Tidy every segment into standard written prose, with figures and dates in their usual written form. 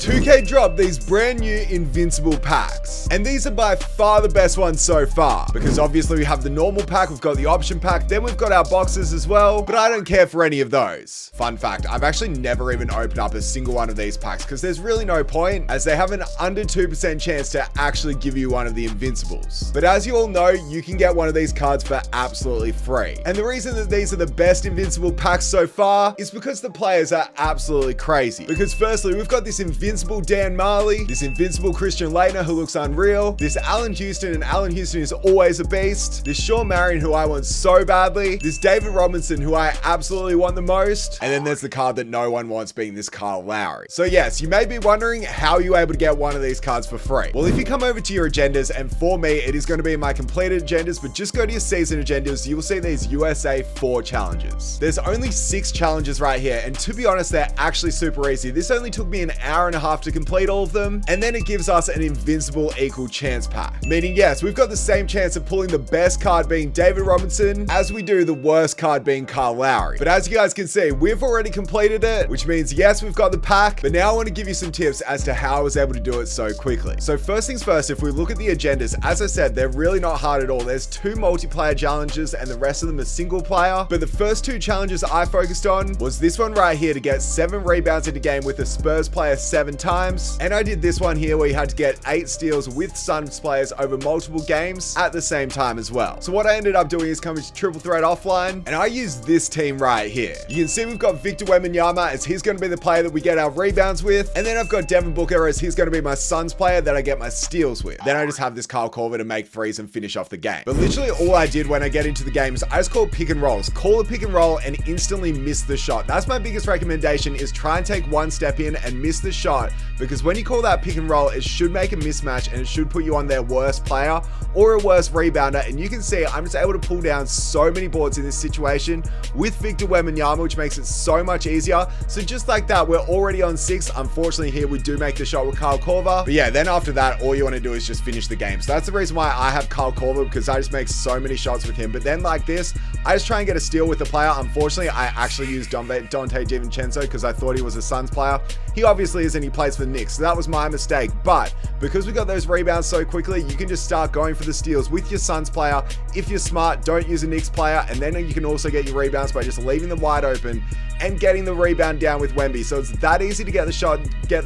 2K dropped these brand new Invincible packs. And these are by far the best ones so far, because obviously we have the normal pack, we've got the option pack, then we've got our boxes as well, but I don't care for any of those. Fun fact, I've actually never even opened up a single one of these packs because there's really no point, as they have an under 2% chance to actually give you one of the Invincibles. But as you all know, you can get one of these cards for absolutely free. And the reason that these are the best Invincible packs so far is because the players are absolutely crazy. Because firstly, we've got this Invincible Dan Marley, this Invincible Christian Leitner who looks unreal, this Allan Houston, and Allan Houston is always a beast, this Shawn Marion who I want so badly, this David Robinson who I absolutely want the most, and then there's the card that no one wants, being this Kyle Lowry. So yes, you may be wondering how you're able to get one of these cards for free. Well, if you come over to your agendas, and for me, it is going to be in my completed agendas, but just go to your season agendas, you will see these USA 4 challenges. There's only 6 challenges right here, and to be honest, they're actually super easy. This only took me an hour and a half to complete all of them, and then it gives us an Invincible Equal Chance pack. Meaning, yes, we've got the same chance of pulling the best card being David Robinson as we do the worst card being Kyle Lowry. But as you guys can see, we've already completed it, which means yes, we've got the pack, but now I want to give you some tips as to how I was able to do it so quickly. So first things first, if we look at the agendas, as I said, they're really not hard at all. There's 2 multiplayer challenges and the rest of them are single player, but the first 2 challenges I focused on was this one right here to get 7 rebounds in a game with a Spurs player 7 times, and I did this one here where you had to get 8 steals with Suns players over multiple games at the same time as well. So what I ended up doing is coming to triple threat offline, and I used this team right here. You can see we've got Victor Wembanyama as he's going to be the player that we get our rebounds with, and then I've got Devin Booker as he's going to be my Suns player that I get my steals with. Then I just have this Kyle Korver to make threes and finish off the game. But literally all I did when I get into the game is I just call pick and rolls. Call a pick and roll and instantly miss the shot. That's my biggest recommendation, is try and take one step in and miss the shot, because when you call that pick and roll, it should make a mismatch and it should put you on their worst player or a worst rebounder. And you can see I'm just able to pull down so many boards in this situation with Victor Wembanyama, which makes it so much easier. So just like that, we're already on 6. Unfortunately here we do make the shot with Kyle Korver, but yeah, then after that all you want to do is just finish the game. So that's the reason why I have Kyle Korver, because I just make so many shots with him. But then like this, I just try and get a steal with the player. Unfortunately, I actually used Donte DiVincenzo because I thought he was a Suns player. He obviously isn't, he plays for the Knicks, so that was my mistake. But because we got those rebounds so quickly, you can just start going for the steals with your Suns player. If you're smart, don't use a Knicks player, and then you can also get your rebounds by just leaving them wide open and getting the rebound down with Wemby. So it's that easy to get the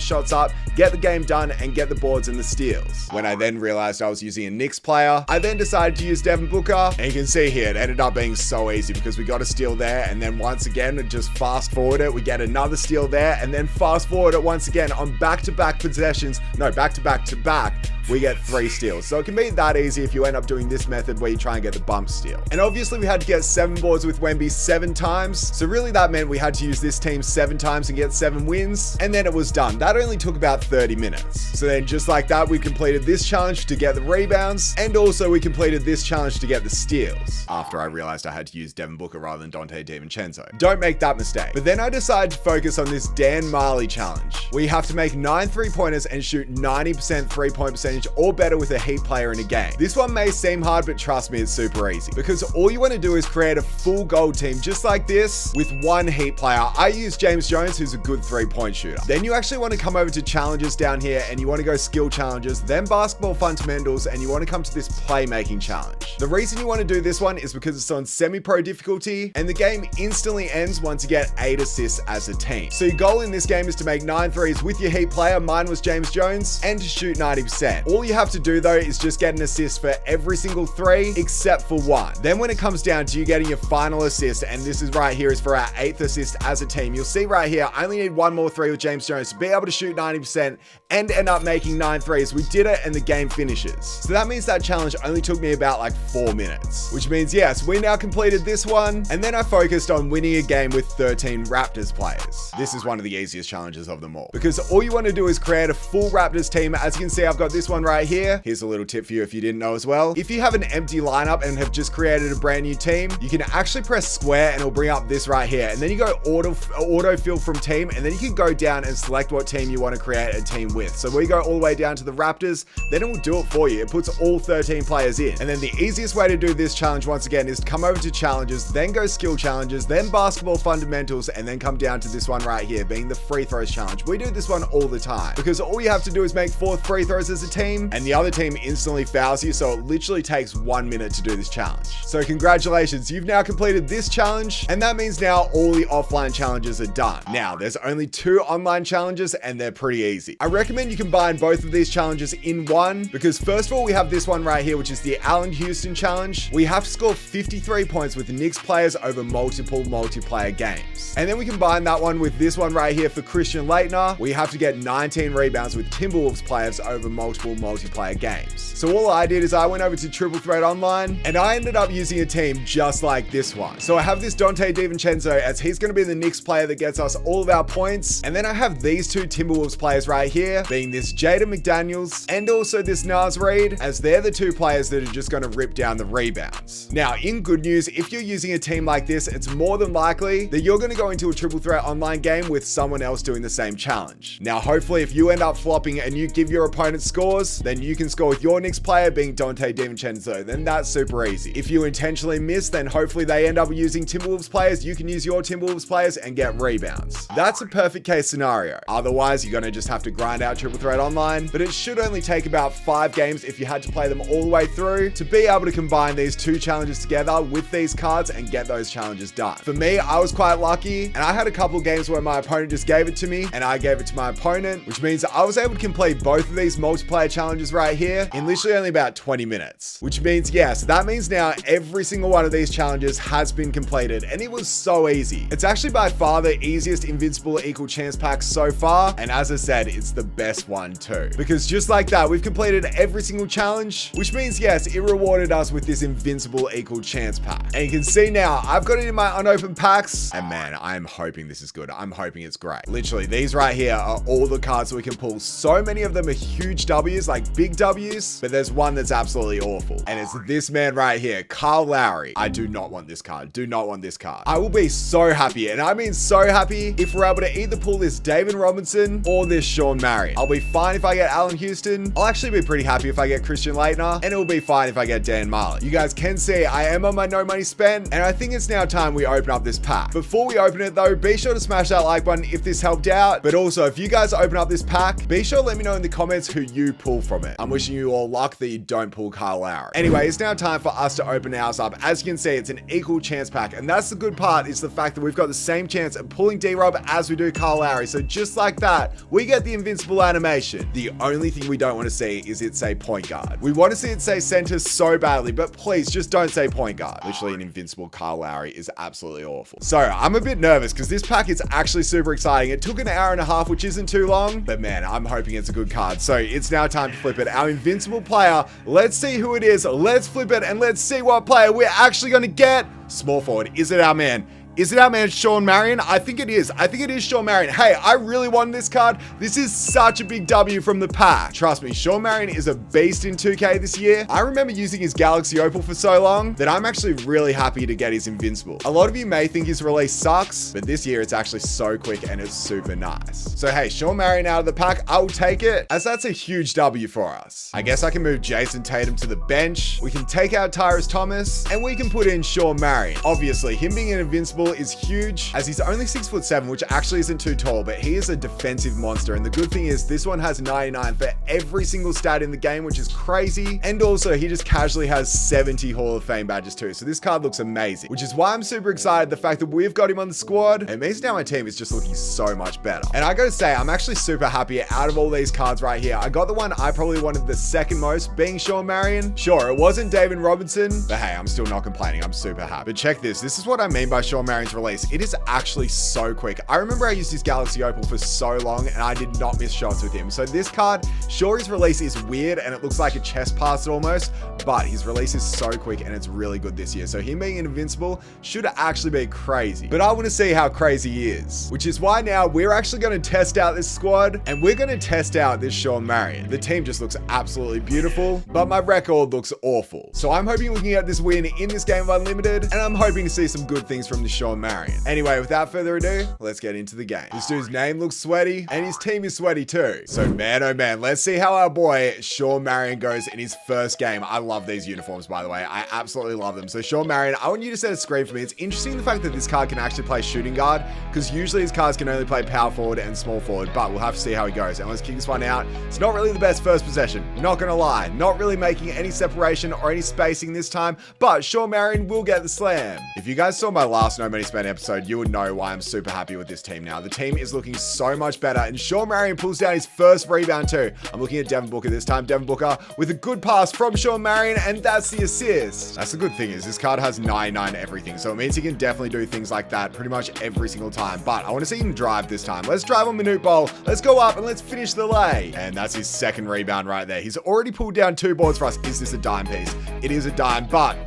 shots up, get the game done, and get the boards and the steals. When I then realized I was using a Knicks player, I then decided to use Devin Booker, and you can see here, it ended up being so easy because we got a steal there, and then once again, just fast forward it, we get another steal there, and then fast forward it once again on back-to-back possessions, no, back-to-back-to-back, we get 3 steals. So it can be that easy if you end up doing this method where you try and get the bump steal. And obviously we had to get 7 boards with Wemby 7 times. So really that meant we had to use this team 7 times and get 7 wins. And then it was done. That only took about 30 minutes. So then just like that, we completed this challenge to get the rebounds. And also we completed this challenge to get the steals. After I realized I had to use Devin Booker rather than Donte DiVincenzo. Don't make that mistake. But then I decided to focus on this Dan Marley challenge, where you have to make 9 3-pointers and shoot 90% 3-point percentage or better with a Heat player in a game. This one may seem hard, but trust me, it's super easy, because all you want to do is create a full gold team just like this with 1 Heat player. I use James Jones, who's a good 3-point shooter. Then you actually want to come over to challenges down here, and you want to go skill challenges, then basketball fundamentals, and you want to come to this playmaking challenge. The reason you want to do this one is because it's on semi-pro difficulty, and the game instantly ends once you get 8 assists as a team. So your goal in this game is to make 9 threes with your Heat player, mine was James Jones, and to shoot 90%. All you have to do though is just get an assist for every single 3 except for 1. Then when it comes down to you getting your final assist, and this is right here is for our 8th assist as a team, you'll see right here I only need 1 more 3 with James Jones to be able to shoot 90% and end up making 9 threes. We did it and the game finishes. So that means that challenge only took me about like 4 minutes, which means yes, we now completed this one, and then I focused on winning a game with 13 Raptors players. This is one of the easiest challenges of them all, because all you want to do is create a full Raptors team. As you can see, I've got this this one right here. Here's a little tip for you if you didn't know as well. If you have an empty lineup and have just created a brand new team, you can actually press square and it'll bring up this right here. And then you go autofill from team, and then you can go down and select what team you want to create a team with. So we go all the way down to the Raptors, then it will do it for you. It puts all 13 players in. And then the easiest way to do this challenge once again is to come over to challenges, then go skill challenges, then basketball fundamentals, and then come down to this one right here, being the free throws challenge. We do this one all the time because all you have to do is make 4 free throws as a team, and the other team instantly fouls you. So it literally takes 1 minute to do this challenge. So congratulations, you've now completed this challenge, and that means now all the offline challenges are done. Now there's only 2 online challenges, and they're pretty easy. I recommend you combine both of these challenges in one, because first of all, we have this one right here, which is the Allan Houston challenge. We have to score 53 points with Knicks players over multiple multiplayer games. And then we combine that one with this one right here for Christian Laettner. We have to get 19 rebounds with Timberwolves players over multiple multiplayer games. So all I did is I went over to Triple Threat Online, and I ended up using a team just like this one. So I have this Donte DiVincenzo, as he's going to be the Knicks player that gets us all of our points. And then I have these 2 Timberwolves players right here, being this Jaden McDaniels and also this Naz Reid, as they're the 2 players that are just going to rip down the rebounds. Now, in good news, if you're using a team like this, it's more than likely that you're going to go into a Triple Threat Online game with someone else doing the same challenge. Now, hopefully, if you end up flopping and you give your opponent scores, then you can score with your Knicks player being Donte DiVincenzo. Then that's super easy. If you intentionally miss, then hopefully they end up using Timberwolves players. You can use your Timberwolves players and get rebounds. That's a perfect case scenario. Otherwise, you're going to just have to grind out Triple Threat Online, but it should only take about 5 games if you had to play them all the way through to be able to combine these 2 challenges together with these cards and get those challenges done. For me, I was quite lucky, and I had a couple games where my opponent just gave it to me and I gave it to my opponent, which means I was able to complete both of these multiplayer challenges right here in literally only about 20 minutes, which means, yes, that means now every single one of these challenges has been completed, and it was so easy. It's actually by far the easiest Invincible Equal Chance pack so far, and as I said, it's the best one too, because just like that, we've completed every single challenge, which means, yes, it rewarded us with this Invincible Equal Chance pack. And you can see now, I've got it in my unopened packs, and man, I'm hoping this is good. I'm hoping it's great. Literally, these right here are all the cards that we can pull. So many of them are huge W's, like big W's, but there's one that's absolutely awful, and it's this man right here, Kyle Lowry. I do not want this card. Do not want this card. I will be so happy, and I mean so happy, if we're able to either pull this David Robinson or this Shawn Marion. I'll be fine if I get Allan Houston. I'll actually be pretty happy if I get Christian Laettner, and it will be fine if I get Dan Marley. You guys can see I am on my no money spent, and I think it's now time we open up this pack. Before we open it though, be sure to smash that like button if this helped out, but also if you guys open up this pack, be sure to let me know in the comments who you pull from it. I'm wishing you all luck that you don't pull Kyle Lowry. Anyway, it's now time for us to open ours up. As you can see, it's an equal chance pack, and that's the good part, is the fact that we've got the same chance of pulling D-Rob as we do Kyle Lowry. So just like that, we get the invincible animation. The only thing we don't want to see is it say point guard. We want to see it say center so badly, but please just don't say point guard. Literally, an invincible Kyle Lowry is absolutely awful. So I'm a bit nervous because this pack is actually super exciting. It took an hour and a half, which isn't too long, but man, I'm hoping it's a good card. So it's now time to flip it. Our invincible player, let's see who it is. Let's flip it and let's see what player we're actually going to get. Small forward. Is it our man? Is it our man Shawn Marion? I think it is. I think it is Shawn Marion. Hey, I really wanted this card. This is such a big W from the pack. Trust me, Shawn Marion is a beast in 2K this year. I remember using his Galaxy Opal for so long that I'm actually really happy to get his Invincible. A lot of you may think his release sucks, but this year it's actually so quick and it's super nice. So hey, Shawn Marion out of the pack, I will take it, as that's a huge W for us. I guess I can move Jason Tatum to the bench. We can take out Tyrese Thomas, and we can put in Shawn Marion. Obviously, him being an Invincible is huge, as he's only 6'7", which actually isn't too tall, but he is a defensive monster. And the good thing is this one has 99 for every single stat in the game, which is crazy. And also he just casually has 70 Hall of Fame badges too. So this card looks amazing, which is why I'm super excited. The fact that we've got him on the squad, it means now my team is just looking so much better. And I gotta say, I'm actually super happy out of all these cards right here. I got the one I probably wanted the second most, being Shawn Marion. Sure, it wasn't David Robinson, but hey, I'm still not complaining. I'm super happy. But check this. This is what I mean by Shawn Marion's release. It is actually so quick. I remember I used his Galaxy Opal for so long and I did not miss shots with him. So this card, sure, his release is weird and it looks like a chest pass almost, but his release is so quick and it's really good this year. So him being invincible should actually be crazy. But I want to see how crazy he is, which is why now we're actually going to test out this squad and we're going to test out this Shawn Marion. The team just looks absolutely beautiful, but my record looks awful. So I'm hoping we can get this win in this game of Unlimited, and I'm hoping to see some good things from the Shawn Marion. Anyway, without further ado, let's get into the game. This dude's name looks sweaty, and his team is sweaty too. So man, oh man, let's see how our boy Shawn Marion goes in his first game. I love these uniforms, by the way. I absolutely love them. So Shawn Marion, I want you to set a screen for me. It's interesting the fact that this card can actually play shooting guard, because usually his cards can only play power forward and small forward, but we'll have to see how he goes. And let's kick this one out. It's not really the best first possession, not gonna lie. Not really making any separation or any spacing this time, but Shawn Marion will get the slam. If you guys saw my last No Money Spent episode, you would know why I'm super happy with this team now. The team is looking so much better, and Shawn Marion pulls down his first rebound too. I'm looking at Devin Booker this time. Devin Booker with a good pass from Shawn Marion, and that's the assist. That's the good thing, is this card has 99 everything, so it means he can definitely do things like that pretty much every single time. But I want to see him drive this time. Let's drive on Minute Ball. Let's go up and let's finish the lay. And that's his second rebound right there. He's already pulled down 2 boards for us. Is this a dime piece? It is a dime, but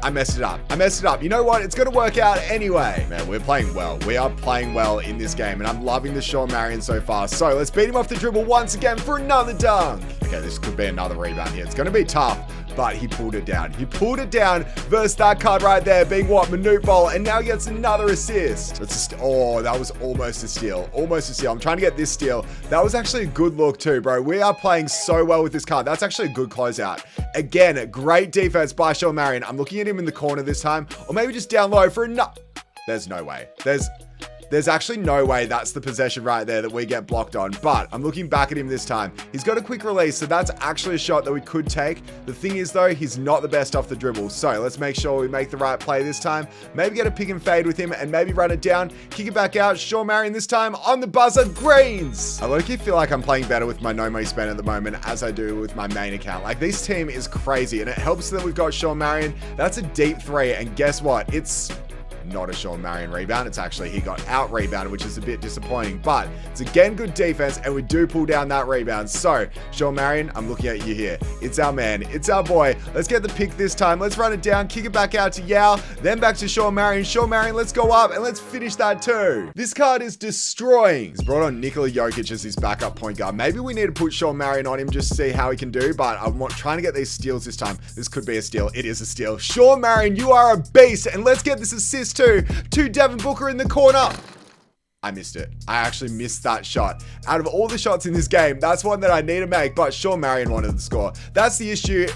I messed it up. I messed it up. You know what? It's going to work out anyway. Man, we're playing well. We are playing well in this game, and I'm loving the Shawn Marion so far. So let's beat him off the dribble once again for another dunk. Okay, this could be another rebound here. It's going to be tough, but he pulled it down. He pulled it down versus that card right there being what? Minute Ball, and now he gets another assist. Oh, that was almost a steal. Almost a steal. I'm trying to get this steal. That was actually a good look too, bro. We are playing so well with this card. That's actually a good closeout. Again, great defense by Shawn Marion. I'm looking at him in the corner this time, or maybe just down low for enough. There's no way. There's actually no way that's the possession right there that we get blocked on, but I'm looking back at him this time. He's got a quick release, so that's actually a shot that we could take. The thing is though, he's not the best off the dribble, so let's make sure we make the right play this time. Maybe get a pick and fade with him and maybe run it down, kick it back out. Shawn Marion this time on the buzzer, greens. I low-key feel like I'm playing better with my No Money Spent at the moment as I do with my main account. Like, this team is crazy, and it helps that we've got Shawn Marion. That's a deep 3, and guess what? It's not a Shawn Marion rebound. It's actually, he got out rebounded, which is a bit disappointing, but it's again good defense, and we do pull down that rebound. So Shawn Marion, I'm looking at you here. It's our man. It's our boy. Let's get the pick this time. Let's run it down, kick it back out to Yao, then back to Shawn Marion. Shawn Marion, let's go up and let's finish that too. This card is destroying. He's brought on Nikola Jokic as his backup point guard. Maybe we need to put Shawn Marion on him just to see how he can do, but I'm trying to get these steals this time. This could be a steal. It is a steal. Shawn Marion, you are a beast, and let's get this assist to Devin Booker in the corner. I missed it. I actually missed that shot. Out of all the shots in this game, that's one that I need to make, but Shawn Marion wanted the score. That's the issue.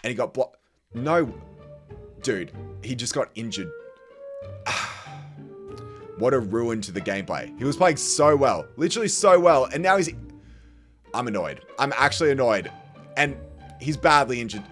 And he got blocked. No. Dude, he just got injured. What a ruin to the gameplay. He was playing so well. Literally so well. And now he's... I'm annoyed. I'm actually annoyed. And he's badly injured.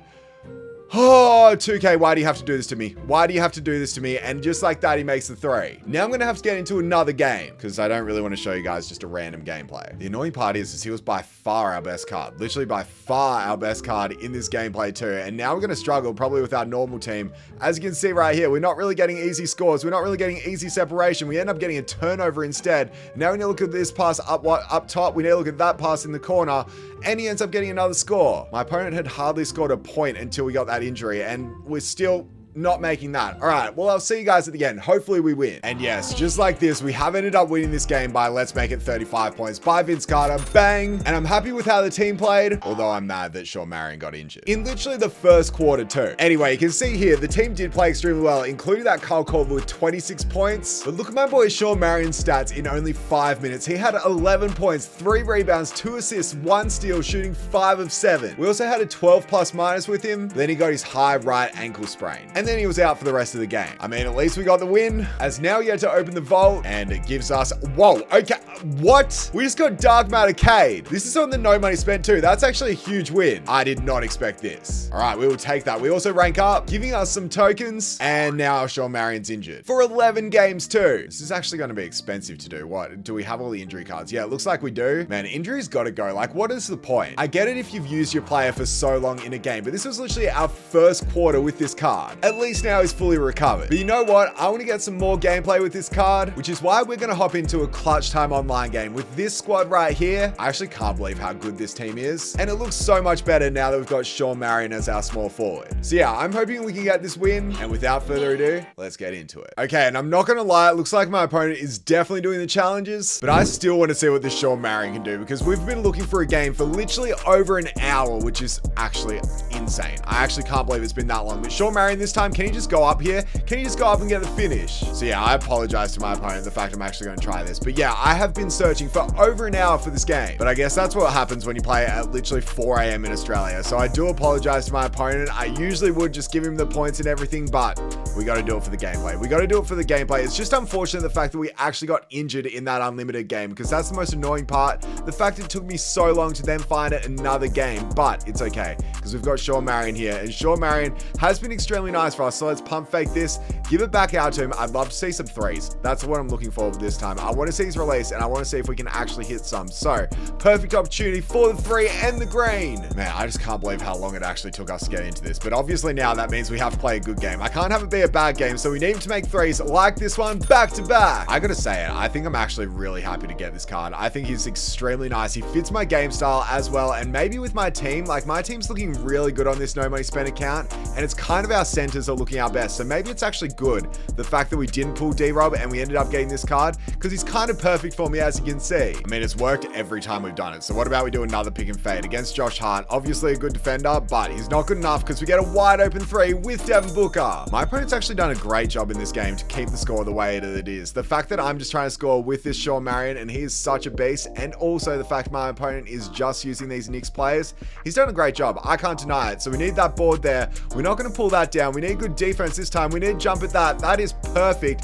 Oh, 2K, why do you have to do this to me? Why do you have to do this to me? And just like that, he makes the 3. Now I'm going to have to get into another game because I don't really want to show you guys just a random gameplay. The annoying part is he was by far our best card. Literally by far our best card in this gameplay too. And now we're going to struggle probably with our normal team. As you can see right here, we're not really getting easy scores. We're not really getting easy separation. We end up getting a turnover instead. Now we need to look at this pass up top. We need to look at that pass in the corner. And he ends up getting another score. My opponent had hardly scored a point until we got that injury, and we're still not making that. All right, well, I'll see you guys at the end. Hopefully we win. And yes, just like this, we have ended up winning this game by let's make it 35 points by Vince Carter. Bang. And I'm happy with how the team played, although I'm mad that Shawn Marion got injured in literally the first quarter too. Anyway, you can see here, the team did play extremely well, including that Kyle Korver with 26 points. But look at my boy Shawn Marion's stats in only 5 minutes. He had 11 points, 3 rebounds, 2 assists, 1 steal, shooting 5 of 7. We also had a 12 plus minus with him. Then he got his high right ankle sprain, and then he was out for the rest of the game. I mean, at least we got the win, as now you had to open the vault, and it gives us, whoa, okay, what? We just got Dark Matter Cade. This is on the No Money Spent too. That's actually a huge win. I did not expect this. All right, we will take that. We also rank up, giving us some tokens, and now Shawn Marion's injured for 11 games too. This is actually going to be expensive to do. What? Do we have all the injury cards? Yeah, it looks like we do. Man, injuries got to go. Like, what is the point? I get it if you've used your player for so long in a game, but this was literally our first quarter with this card. At at least now he's fully recovered. But you know what? I want to get some more gameplay with this card, which is why we're going to hop into a clutch time online game with this squad right here. I actually can't believe how good this team is. And it looks so much better now that we've got Shawn, Marion as our small forward. So yeah, I'm hoping we can get this win. And without further ado, let's get into it. Okay, and I'm not going to lie, it looks like my opponent is definitely doing the challenges, but I still want to see what this Shawn Marion can do because we've been looking for a game for literally over an hour, which is actually insane. I actually can't believe it's been that long. But Shawn Marion this time, can he just go up here? Can he just go up and get the finish? So yeah, I apologize to my opponent, the fact I'm actually going to try this. But yeah, I have been searching for over an hour for this game. But I guess that's what happens when you play at literally 4 a.m. in Australia. So I do apologize to my opponent. I usually would just give him the points and everything, but we got to do it for the gameplay. We got to do it for the gameplay. It's just unfortunate the fact that we actually got injured in that unlimited game because that's the most annoying part. The fact it took me so long to then find it another game, but it's okay because we've got Shawn Marion here, and Shawn Marion has been extremely nice for us. So let's pump fake this, give it back out to him. I'd love to see some threes. That's what I'm looking for this time. I want to see his release, and I want to see if we can actually hit some. So perfect opportunity for the three and the green. Man, I just can't believe how long it actually took us to get into this. But obviously now that means we have to play a good game. I can't have it be a bad game, so we need to make threes like this one back to back. I gotta say it, I think I'm actually really happy to get this card. I think he's extremely nice. He fits my game style as well, and maybe with my team, like my team's looking really good on this no money spent account, and it's kind of our centers are looking our best. So maybe it's actually good the fact that we didn't pull D-Rob and we ended up getting this card because he's kind of perfect for me, as you can see. I mean, it's worked every time we've done it. So what about we do another pick and fade against Josh Hart? Obviously a good defender, but he's not good enough because we get a wide open three with Devin Booker. My opponent's actually done a great job in this game to keep the score the way it is. The fact that I'm just trying to score with this Shawn Marion and he is such a beast, and also the fact my opponent is just using these Knicks players, he's done a great job. I can't deny it. So we need that board there. We're not going to pull that down. We need good defense this time. We need to jump at that. That is perfect.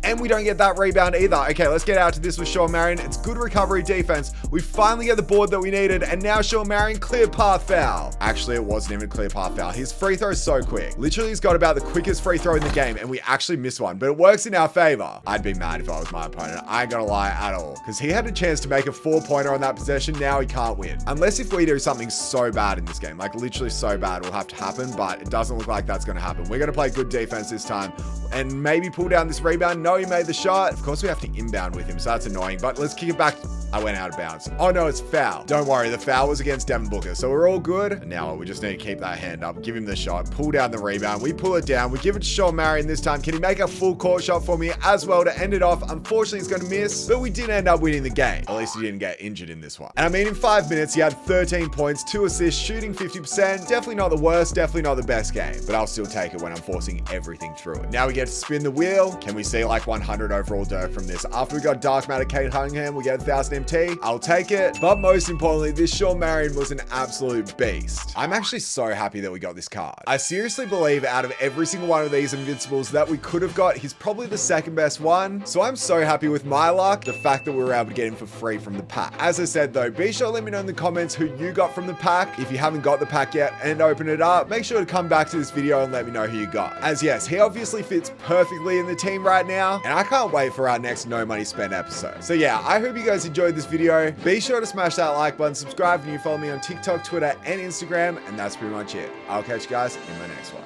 And we don't get that rebound either. Okay, let's get out to this with Shawn Marion. It's good recovery defense. We finally get the board that we needed, and now Shawn Marion, clear path foul. Actually, it wasn't even a clear path foul. His free throw is so quick. Literally, he's got about the quickest free throw in the game, and we actually missed one, but it works in our favor. I'd be mad if I was my opponent. I ain't gonna lie at all, because he had a chance to make a 4-pointer on that possession. Now he can't win. Unless if we do something so bad in this game, like literally so bad, will have to happen, but it doesn't look like that's gonna happen. We're gonna play good defense this time, and maybe pull down this rebound. No, he made the shot. Of course, we have to inbound with him, so that's annoying, but let's kick it back. I went out of bounds. Oh no, it's foul. Don't worry, the foul was against Devin Booker, so we're all good. And now we just need to keep that hand up, give him the shot, pull down the rebound. We pull it down. We give it to Shawn Marion this time. Can he make a full court shot for me as well to end it off? Unfortunately, he's going to miss, but we did end up winning the game. At least he didn't get injured in this one. And I mean, in 5 minutes, he had 13 points, 2 assists, shooting 50%. Definitely not the worst, definitely not the best game, but I'll still take it when I'm forcing everything through it. Now we get to spin the wheel. Can we see like 100 overall dirt from this? After we got Dark Matter Kate Cunningham, we get 1000 MT. I'll take it, but most importantly, this Shawn Marion was an absolute beast. I'm actually so happy that we got this card. I seriously believe out of every single one of these Invincibles that we could have got, he's probably the second best one. So I'm so happy with my luck, the fact that we were able to get him for free from the pack. As I said though, be sure to let me know in the comments who you got from the pack. If you haven't got the pack yet and open it up, make sure to come back to this video and let me know who you got. As yes, he obviously fits perfectly in the team right now, and I can't wait for our next No Money Spent episode. So yeah, I hope you guys enjoyed this video. Be sure to smash that like button, subscribe, and you follow me on TikTok, Twitter, and Instagram, and that's pretty much it. I'll catch you guys in my next one.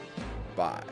Bye.